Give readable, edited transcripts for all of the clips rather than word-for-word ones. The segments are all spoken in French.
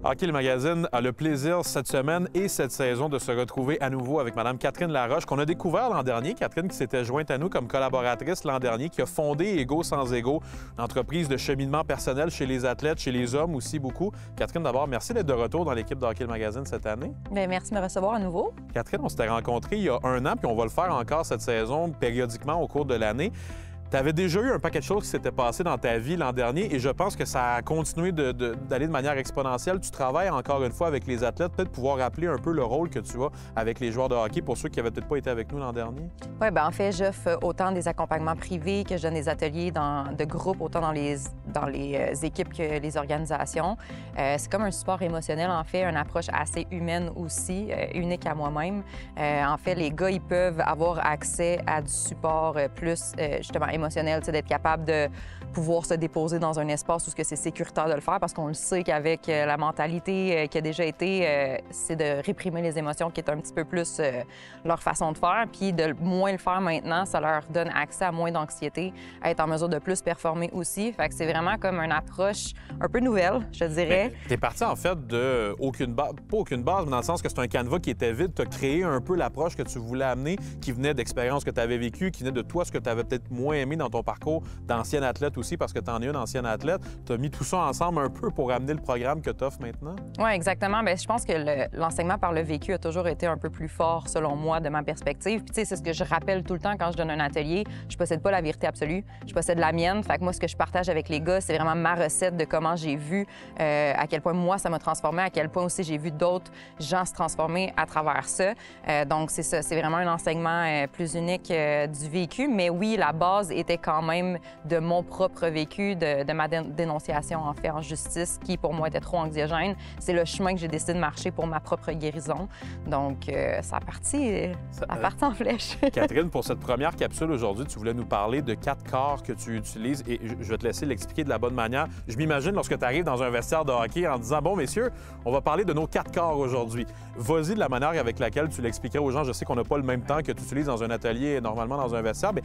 Hockey le magazine a le plaisir cette semaine et cette saison de se retrouver à nouveau avec Mme Catherine Laroche, qu'on a découvert l'an dernier. Catherine qui s'était jointe à nous comme collaboratrice l'an dernier, qui a fondé Ego sans Ego, une entreprise de cheminement personnel chez les athlètes, chez les hommes aussi beaucoup. Catherine, d'abord, merci d'être de retour dans l'équipe de Hockey le magazine cette année. Bien, merci de me recevoir à nouveau. Catherine, on s'était rencontrés il y a 1 an, puis on va le faire encore cette saison périodiquement au cours de l'année. Tu avais déjà eu un paquet de choses qui s'étaient passées dans ta vie l'an dernier et je pense que ça a continué d'aller de manière exponentielle. Tu travailles encore une fois avec les athlètes, peut-être pouvoir rappeler un peu le rôle que tu as avec les joueurs de hockey pour ceux qui n'avaient peut-être pas été avec nous l'an dernier. Oui, bien en fait, j'offre autant des accompagnements privés que je donne des ateliers de groupe, autant dans les équipes que les organisations. C'est comme un support émotionnel, en fait, une approche assez humaine aussi, unique à moi-même. En fait, les gars, ils peuvent avoir accès à du support plus, justement, émotionnel, d'être capable de pouvoir se déposer dans un espace où c'est sécuritaire de le faire, parce qu'on le sait qu'avec la mentalité qui a déjà été, c'est de réprimer les émotions qui est un petit peu plus leur façon de faire, puis de moins le faire maintenant, ça leur donne accès à moins d'anxiété, à être en mesure de plus performer aussi. Fait que c'est vraiment comme une approche un peu nouvelle, je dirais. Tu es parti en fait de aucune base, pas aucune base, mais dans le sens que c'est un canevas qui était vide. Tu as créé un peu l'approche que tu voulais amener, qui venait d'expériences que tu avais vécues, qui venait de toi, ce que tu avais peut-être moins aimé dans ton parcours d'ancien athlète aussi, parce que tu en es une ancienne athlète. Tu as mis tout ça ensemble un peu pour amener le programme que tu offres maintenant? Oui, exactement. Bien, je pense que l'enseignement par le vécu a toujours été un peu plus fort, selon moi, de ma perspective. Puis, tu sais, c'est ce que je rappelle tout le temps quand je donne un atelier. Je possède pas la vérité absolue. Je possède la mienne. Fait que moi, ce que je partage avec les gars, c'est vraiment ma recette de comment j'ai vu à quel point moi, ça m'a transformé, à quel point aussi j'ai vu d'autres gens se transformer à travers ça. Donc, c'est ça. C'est vraiment un enseignement plus unique du vécu. Mais oui, la base était quand même de mon propre vécu, de ma dénonciation, en fait, en justice, qui, pour moi, était trop anxiogène. C'est le chemin que j'ai décidé de marcher pour ma propre guérison. Donc, ça a parti en flèche. Catherine, pour cette première capsule aujourd'hui, tu voulais nous parler de 4 corps que tu utilises et je vais te laisser l'expliquer de la bonne manière. Je m'imagine lorsque tu arrives dans un vestiaire de hockey en disant « Bon, messieurs, on va parler de nos 4 corps aujourd'hui. » Vas-y de la manière avec laquelle tu l'expliquerais aux gens. Je sais qu'on n'a pas le même temps que tu utilises dans un atelier, normalement dans un vestiaire, mais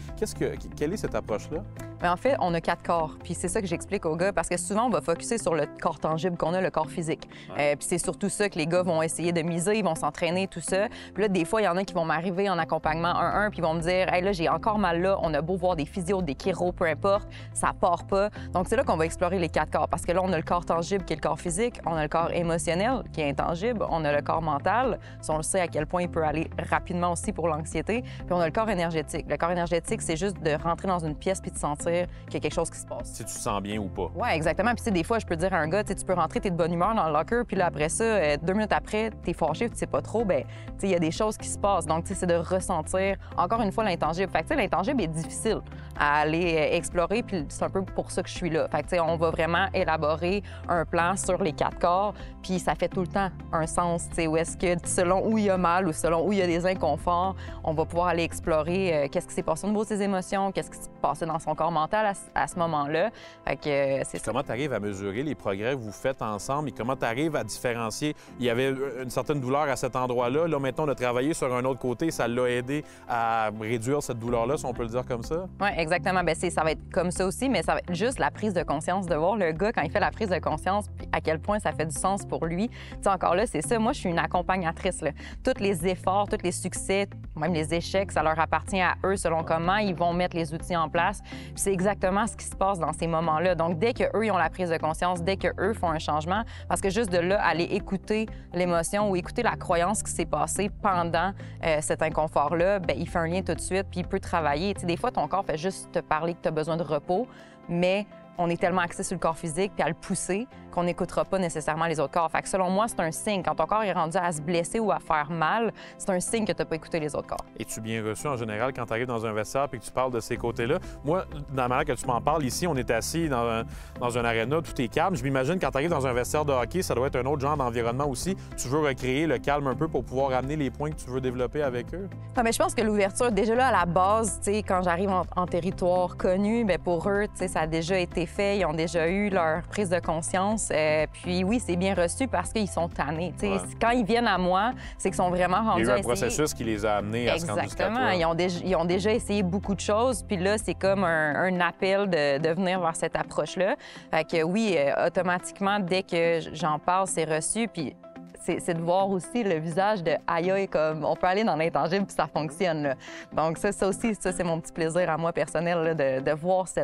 quelle est cette approche-là? Mais en fait, on a 4 corps. Puis c'est ça que j'explique aux gars, parce que souvent, on va focusser sur le corps tangible qu'on a, le corps physique. Puis c'est surtout ça que les gars vont essayer de miser, ils vont s'entraîner, tout ça. Puis là, des fois, il y en a qui vont m'arriver en accompagnement 1-1, puis ils vont me dire « Hey, là, j'ai encore mal là. » On a beau voir des physios, des chiro, peu importe, ça part pas. Donc c'est là qu'on va explorer les 4 corps, parce que là, on a le corps tangible qui est le corps physique, on a le corps émotionnel qui est intangible, on a le corps mental, si on le sait à quel point il peut aller rapidement aussi pour l'anxiété, puis on a le corps énergétique. Le corps énergétique, c'est juste de rentrer dans une pièce puis de sentir qu'il y a quelque chose qui se passe. Si tu te sens bien ou pas. Oui, exactement. Puis des fois, je peux dire à un gars, tu peux rentrer, t'es de bonne humeur dans le locker, puis là, après ça, 2 minutes après, t'es fâché, tu sais pas trop, bien, il y a des choses qui se passent. Donc, c'est de ressentir, encore une fois, l'intangible. Fait que, l'intangible est difficile à aller explorer, puis c'est un peu pour ça que je suis là. Fait que, on va vraiment élaborer un plan sur les 4 corps, puis ça fait tout le temps un sens, où est-ce que, selon où il y a mal ou selon où il y a des inconforts, on va pouvoir aller explorer qu'est-ce qui s'est passé au niveau de ses émotions, qu'est-ce qui s'est passé dans son corps mental à ce moment-là. Fait que c'est ça. Comment tu arrives à mesurer les progrès que vous faites ensemble et comment tu arrives à différencier? Il y avait une certaine douleur à cet endroit-là. Là, maintenant, on a travaillé sur un autre côté. Ça l'a aidé à réduire cette douleur-là, si on peut le dire comme ça? Oui, exactement. Bien, ça va être comme ça aussi, mais ça va être juste la prise de conscience, de voir le gars quand il fait la prise de conscience, puis à quel point ça fait du sens pour lui. Tu sais, encore là, c'est ça. Moi, je suis une accompagnatrice, là. Tous les efforts, tous les succès, même les échecs, ça leur appartient à eux selon comment ils vont mettre les outils en place. Puis c'est exactement ce qui se passe dans ces moments-là. Donc, dès qu'eux, ils ont la prise de conscience, dès qu'eux font un changement, parce que juste de là, aller écouter l'émotion ou écouter la croyance qui s'est passée pendant cet inconfort-là, bien, il fait un lien tout de suite, puis il peut travailler. Tu sais, des fois, ton corps fait juste te parler que tu as besoin de repos, mais on est tellement axé sur le corps physique puis à le pousser qu'on n'écoutera pas nécessairement les autres corps. Fait que selon moi, c'est un signe. Quand ton corps est rendu à se blesser ou à faire mal, c'est un signe que tu n'as pas écouté les autres corps. Es-tu bien reçu en général quand tu arrives dans un vestiaire et que tu parles de ces côtés-là? Moi, dans la manière que tu m'en parles, ici, on est assis dans un aréna, tout est calme. Je m'imagine quand tu arrives dans un vestiaire de hockey, ça doit être un autre genre d'environnement aussi. Tu veux recréer le calme un peu pour pouvoir amener les points que tu veux développer avec eux? Non, mais je pense que l'ouverture, déjà là, à la base, quand j'arrive en territoire connu, bien, pour eux, ça a déjà été fait. Ils ont déjà eu leur prise de conscience. confiance. Puis oui, c'est bien reçu parce qu'ils sont tannés. Tu sais, Ouais. quand ils viennent à moi, c'est qu'ils sont vraiment Il y rendus a eu à un essayer. processus qui les a amenés à se rendre jusqu'à Exactement. toi. Ils ont déjà essayé beaucoup de choses. Puis là, c'est comme un appel de venir vers cette approche-là. Fait que oui, automatiquement, dès que j'en parle, c'est reçu. Puis c'est de voir aussi le visage de aïe aïe, comme on peut aller dans l'intangible puis ça fonctionne. Là. Donc ça aussi, c'est mon petit plaisir à moi personnel là, de voir ce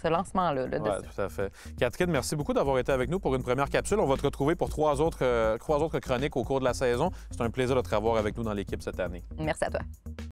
lancement-là. Là, Oui, tout à fait. Catherine, merci beaucoup d'avoir été avec nous pour une première capsule. On va te retrouver pour trois autres chroniques au cours de la saison. C'est un plaisir de te revoir avec nous dans l'équipe cette année. Merci à toi.